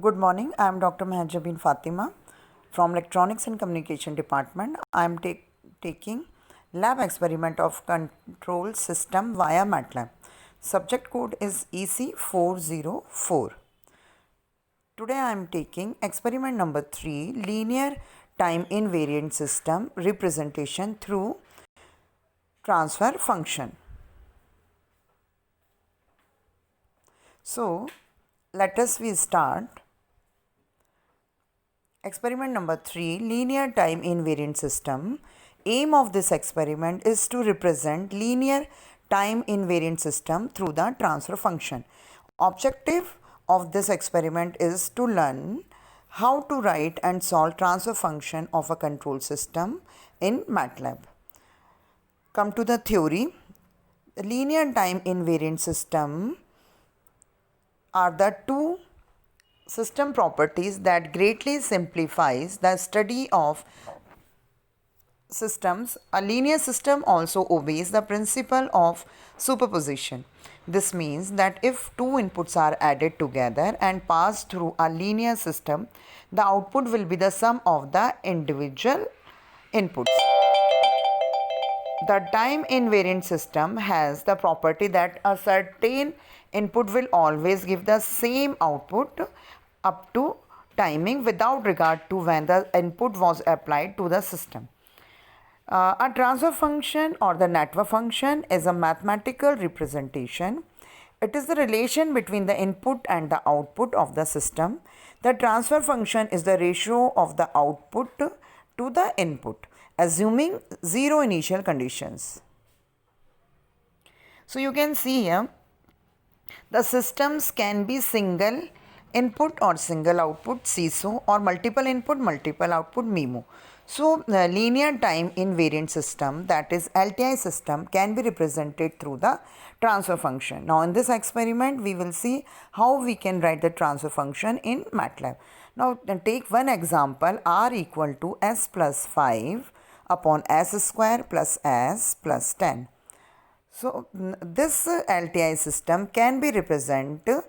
Good morning. I am Dr. Mahajabin Fatima from Electronics and Communication Department. I am taking lab experiment of control system via Matlab. Subject code is EC404. Today I am taking experiment number 3, linear time invariant system representation through transfer function. So let us start. Experiment number 3, linear time invariant system. Aim of this experiment is to represent linear time invariant system through the transfer function. Objective of this experiment is to learn how to write and solve transfer function of a control system in Matlab. Come to the theory. The linear time invariant system are the two system properties that greatly simplifies the study of systems. A linear system also obeys the principle of superposition. This means that if two inputs are added together and passed through a linear system, the output will be the sum of the individual inputs. The time invariant system has the property that a certain input will always give the same output up to timing without regard to when the input was applied to the system. A transfer function or the network function is a mathematical representation. It is the relation between the input and the output of the system. The transfer function is the ratio of the output to the input, assuming zero initial conditions. So you can see here, the systems can be single input or single output CISO or multiple input multiple output MIMO. So the linear time invariant system, that is LTI system, can be represented through the transfer function. Now in this experiment we will see how we can write the transfer function in Matlab. Now take one example, r equal to s plus 5 upon s square plus s plus 10. So this LTI system can be represented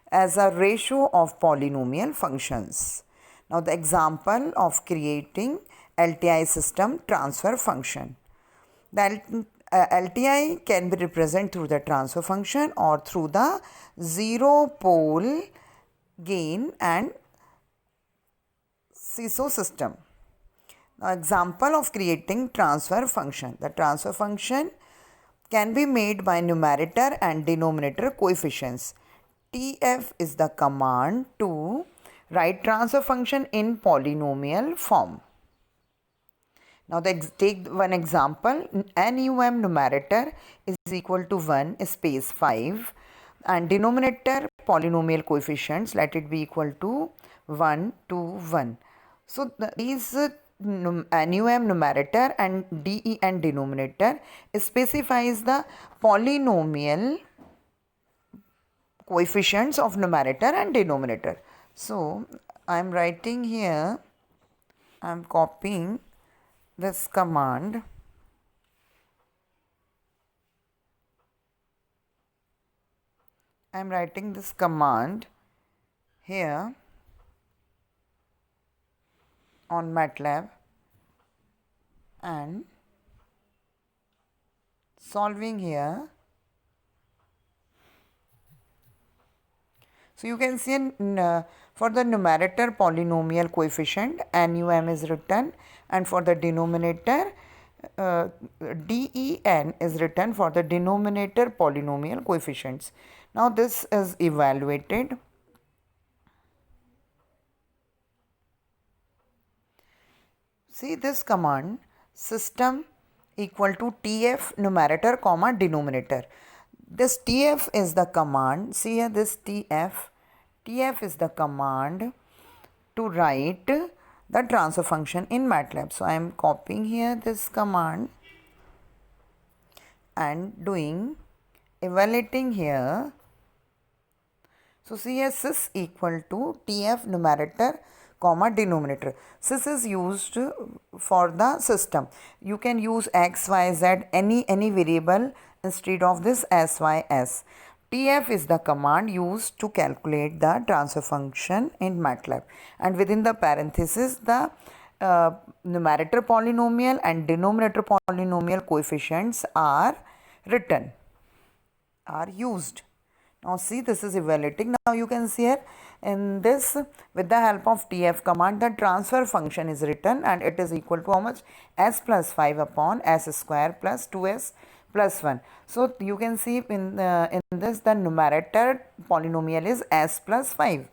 as a ratio of polynomial functions. Now the example of creating LTI system transfer function. The LTI can be represented through the transfer function or through the zero pole gain and CISO system. Now example of creating transfer function. The transfer function can be made by numerator and denominator coefficients. TF is the command to write transfer function in polynomial form. Now take one example. NUM numerator is equal to 1 space 5 and denominator polynomial coefficients, let it be equal to 1 to 1. So these NUM numerator and DEN denominator specifies the polynomial coefficients of numerator and denominator. So I am writing here, I am copying this command. I am writing this command here on Matlab and solving here. So you can see for the numerator polynomial coefficient NUM is written, and for the denominator DEN is written for the denominator polynomial coefficients. Now this is evaluated. See this command, system equal to TF numerator comma denominator. This TF is the command. See here, this TF is the command to write the transfer function in Matlab. So I am copying here this command and evaluating here. So see here, sys equal to TF numerator comma denominator. Sys is used for the system. You can use x, y, z, any variable instead of this s, y, s. TF is the command used to calculate the transfer function in Matlab, and within the parenthesis the numerator polynomial and denominator polynomial coefficients are written, are used. Now see, this is evaluating. Now you can see here in this, with the help of TF command, the transfer function is written, and it is equal to how much? S plus 5 upon S square plus 2S plus 1. So you can see in this the numerator polynomial is S plus 5.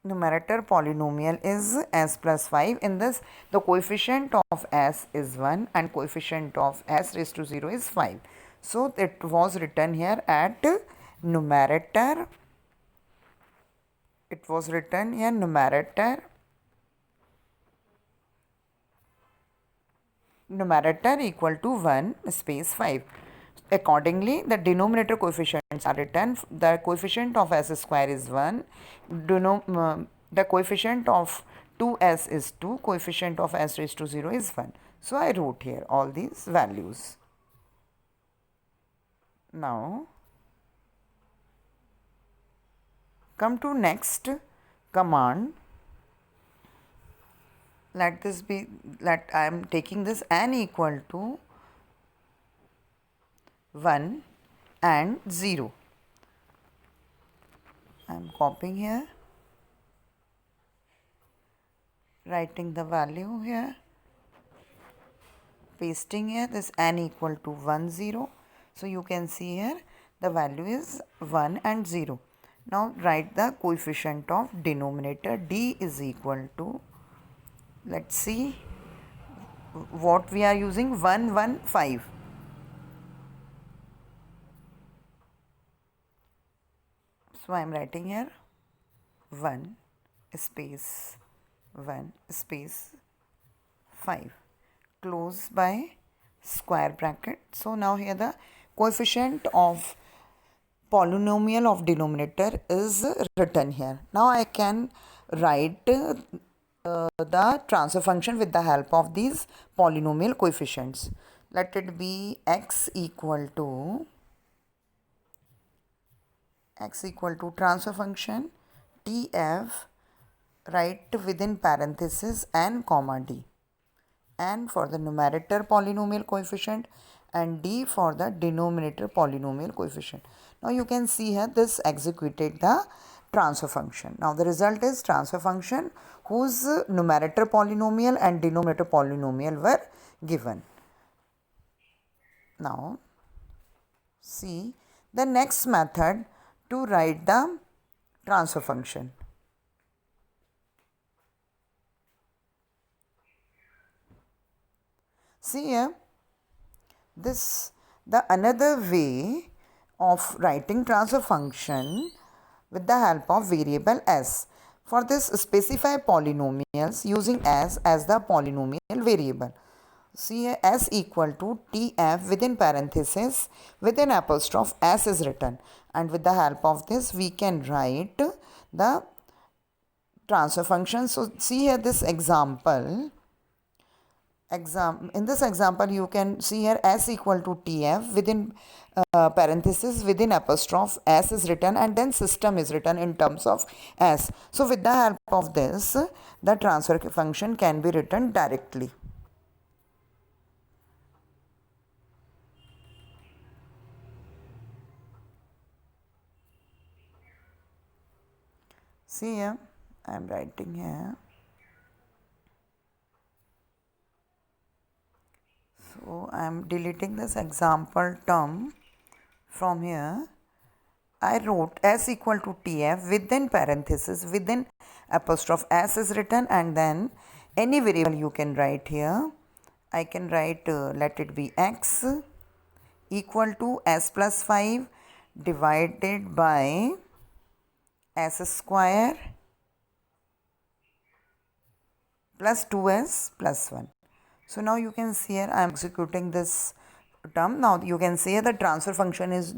Numerator polynomial is S plus 5. In this, the coefficient of S is 1 and coefficient of S raised to 0 is 5. So it was written here at numerator. It was written here numerator equal to 1 space 5. Accordingly, the denominator coefficients are written. The coefficient of S square is 1. The coefficient of 2S is 2. Coefficient of S raised to 0 is 1. So I wrote here all these values. Now come to next command. Let this be, I am taking this n equal to 1 and 0. I am copying here, writing the value here, pasting here this n equal to 1 0. So you can see here the value is 1 and 0. Now write the coefficient of denominator. D is equal to, let's see what we are using, 1 1 5. So I am writing here 1 space 1 space 5, close by square bracket. So now here the coefficient of polynomial of denominator is written here. Now I can write the transfer function with the help of these polynomial coefficients. Let it be x equal to transfer function TF, write within parenthesis n comma d, n for the numerator polynomial coefficient and d for the denominator polynomial coefficient. Now you can see here this executed the transfer function. Now the result is transfer function whose numerator polynomial and denominator polynomial were given. Now see the next method to write the transfer function. See here, this the another way of writing transfer function with the help of variable s. For this, specify polynomials using s as the polynomial variable. See here, s equal to tf within parenthesis within apostrophe s is written, and with the help of this we can write the transfer function. So see here this example. In this example you can see here s equal to tf within parenthesis within apostrophe s is written, and then system is written in terms of s. So with the help of this the transfer function can be written directly. See here, I am writing here. So I am deleting this example term from here. I wrote s equal to tf within parenthesis within apostrophe s is written, and then any variable you can write here. I can write let it be x equal to s plus 5 divided by s square plus 2s plus 1. So now you can see here I am executing this term. Now you can see the transfer function is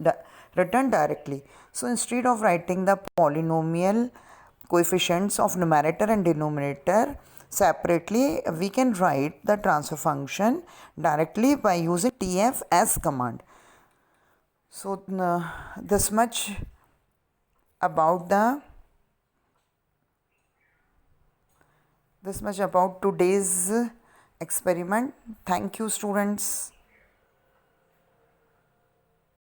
written directly. So instead of writing the polynomial coefficients of numerator and denominator separately, we can write the transfer function directly by using tf as command. So this much about today's experiment. Thank you, students.